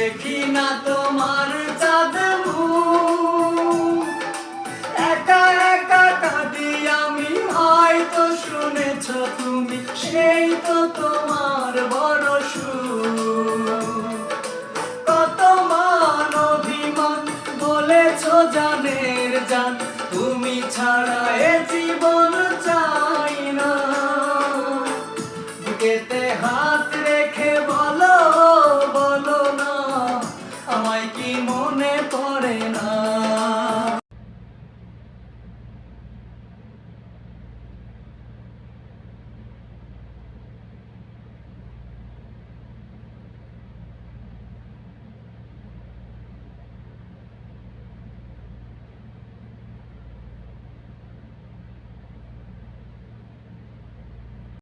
দেখি না তোমার চাঁদ মুখ, একা একা কাঁদি আমি, হয়তো শুনেছ তুমি, সেই তো তোমার বড় সুখ। কত মান অভিমান বলেছ জানের জান, তুমি ছাড়া এ জীবন চাই না। বুকেতে